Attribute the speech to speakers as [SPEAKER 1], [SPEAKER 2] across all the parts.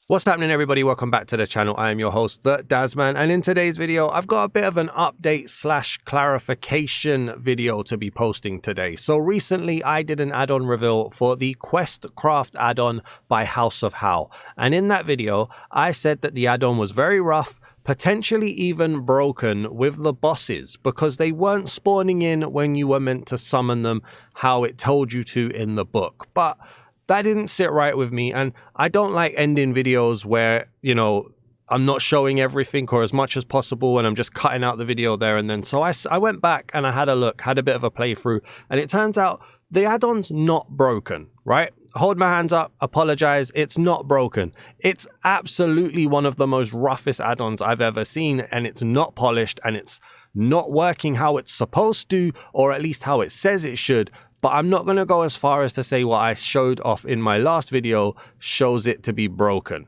[SPEAKER 1] What's happening, everybody? Welcome back to the channel. I am your host, the Dazman, and in today's video I've got a bit of an update slash clarification video to be posting today. So recently I did an add-on reveal for the Quest Craft add-on by House of How, and in that video I said that the add-on was very rough, potentially even broken with the bosses, because they weren't spawning in when you were meant to summon them how it told you to in the book. But that didn't sit right with me, and I don't like ending videos where, I'm not showing everything or as much as possible and I'm just cutting out the video there and then. So I went back and I had a look, had a bit of a playthrough, and it turns out the add-on's not broken, right? Hold my hands up, apologize, it's not broken. It's absolutely one of the most roughest add-ons I've ever seen, and it's not polished and it's not working how it's supposed to, or at least how it says it should. But I'm not going to go as far as to say what I showed off in my last video shows it to be broken.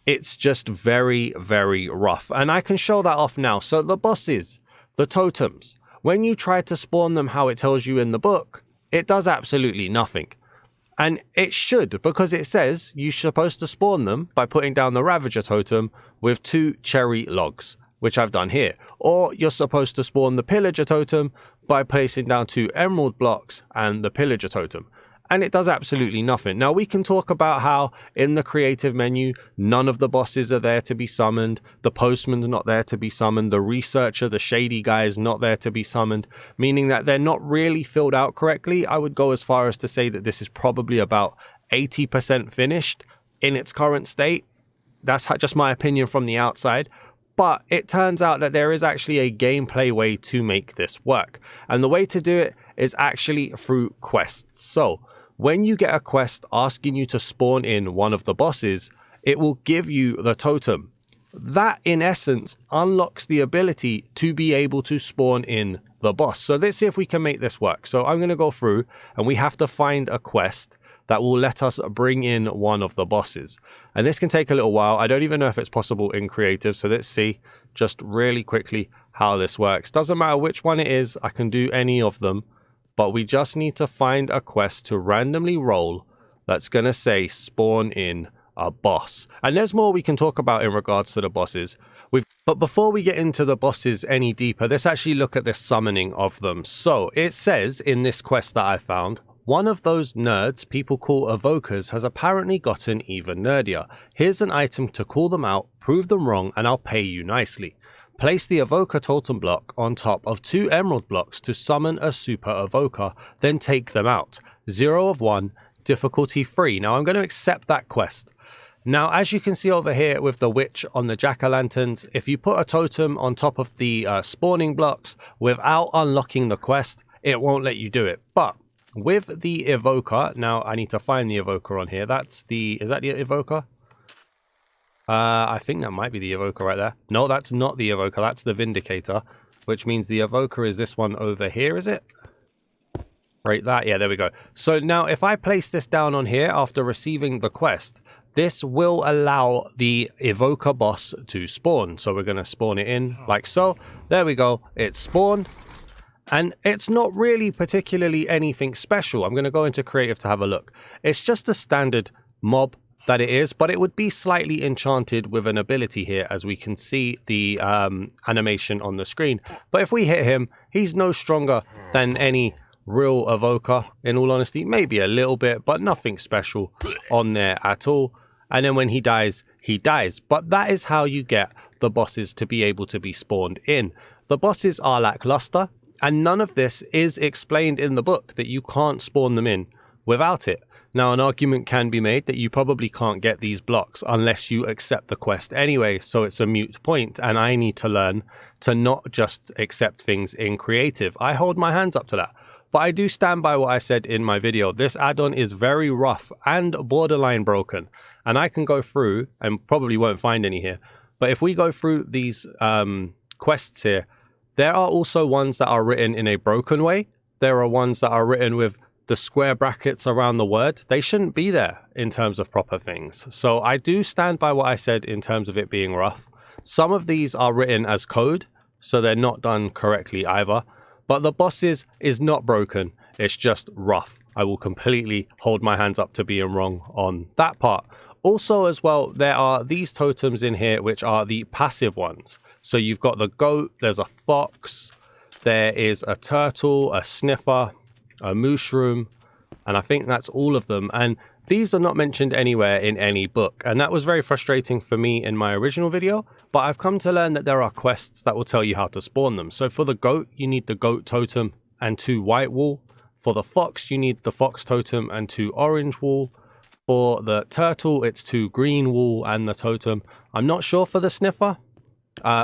[SPEAKER 1] It's just very, very rough. And I can show that off now. So the bosses, the totems, when you try to spawn them how it tells you in the book, it does absolutely nothing. And it should, because it says you're supposed to spawn them by putting down the Ravager totem with 2 cherry logs, which I've done here. Or you're supposed to spawn the Pillager totem by placing down 2 emerald blocks and the Pillager totem. And it does absolutely nothing. Now we can talk about how in the creative menu, none of the bosses are there to be summoned. The postman's not there to be summoned. The researcher, the shady guy, is not there to be summoned, meaning that they're not really filled out correctly. I would go as far as to say that this is probably about 80% finished in its current state. That's just my opinion from the outside. But it turns out that there is actually a gameplay way to make this work. And the way to do it is actually through quests. So when you get a quest asking you to spawn in one of the bosses, it will give you the totem. That, in essence, unlocks the ability to be able to spawn in the boss. So let's see if we can make this work. So I'm going to go through and we have to find a quest that will let us bring in one of the bosses. And this can take a little while. I don't even know if it's possible in creative. So let's see just really quickly how this works. Doesn't matter which one it is. I can do any of them. But we just need to find a quest to randomly roll that's going to say spawn in a boss. And there's more we can talk about in regards to the bosses. But before we get into the bosses any deeper, let's actually look at the summoning of them. So it says in this quest that I found, one of those nerds people call evokers has apparently gotten even nerdier. Here's an item to call them out, prove them wrong, and I'll pay you nicely. Place the evoker totem block on top of 2 emerald blocks to summon a super evoker, then take them out. 0 of 1, difficulty 3. Now I'm going to accept that quest. Now, as you can see over here with the witch on the jack-o'-lanterns, if you put a totem on top of the spawning blocks without unlocking the quest, it won't let you do it. But with the evoker, now I need to find the evoker on here. Is that the evoker? I think that might be the evoker right there. No, that's not the evoker. That's the vindicator, which means the evoker is this one over here, is it? Right, that. Yeah, there we go. So now if I place this down on here after receiving the quest, this will allow the evoker boss to spawn. So we're going to spawn it in like so. There we go. It's spawned. And it's not really particularly anything special. I'm going to go into creative to have a look. It's just a standard mob that it is, but it would be slightly enchanted with an ability here, as we can see the animation on the screen. But if we hit him, he's no stronger than any real evoker, in all honesty. Maybe a little bit, but nothing special on there at all. And then when he dies, he dies. But that is how you get the bosses to be able to be spawned in. The bosses are lackluster, and none of this is explained in the book, that you can't spawn them in without it. Now, an argument can be made that you probably can't get these blocks unless you accept the quest anyway, so it's a moot point, and I need to learn to not just accept things in creative. I hold my hands up to that. But I do stand by what I said in my video. This add-on is very rough and borderline broken. And I can go through, and probably won't find any here, but if we go through these quests here, there are also ones that are written in a broken way. There are ones that are written with the square brackets around the word. They shouldn't be there in terms of proper things. So I do stand by what I said in terms of it being rough. Some of these are written as code, so they're not done correctly either. But the bosses is not broken. It's just rough. I will completely hold my hands up to being wrong on that part. Also as well, there are these totems in here which are the passive ones. So you've got the goat, there's a fox, there is a turtle, a sniffer, a mushroom, and I think that's all of them. And these are not mentioned anywhere in any book, and that was very frustrating for me in my original video, but I've come to learn that there are quests that will tell you how to spawn them. So for the goat, you need the goat totem and 2 white wool. For the fox, you need the fox totem and 2 orange wool. For the turtle, it's 2 green wool and the totem. I'm not sure for the sniffer.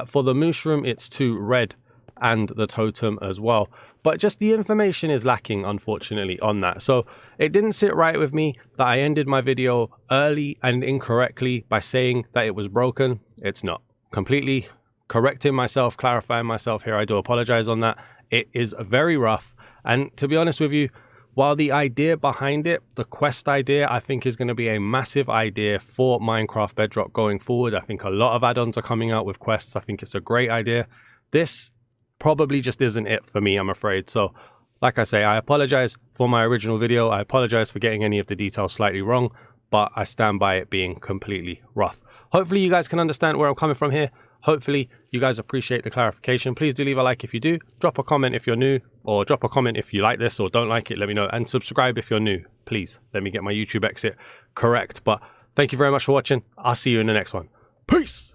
[SPEAKER 1] For the mushroom, it's 2 red and the totem as well. But just the information is lacking, unfortunately, on that. So it didn't sit right with me that I ended my video early and incorrectly by saying that it was broken. It's not. Completely correcting myself, clarifying myself here. I do apologize on that. It is very rough. And to be honest with you, while the idea behind it, the quest idea, I think is going to be a massive idea for Minecraft Bedrock going forward. I think a lot of add-ons are coming out with quests. I think it's a great idea. This probably just isn't it for me, I'm afraid. So like I say, I apologize for my original video. I apologize for getting any of the details slightly wrong, but I stand by it being completely rough. Hopefully you guys can understand where I'm coming from here. Hopefully you guys appreciate the clarification. Please do leave a like if you do. Drop a comment if you're new, or drop a comment if you like this or don't like it. Let me know, and subscribe if you're new. Please let me get my YouTube exit correct. But thank you very much for watching. I'll see you in the next one. Peace.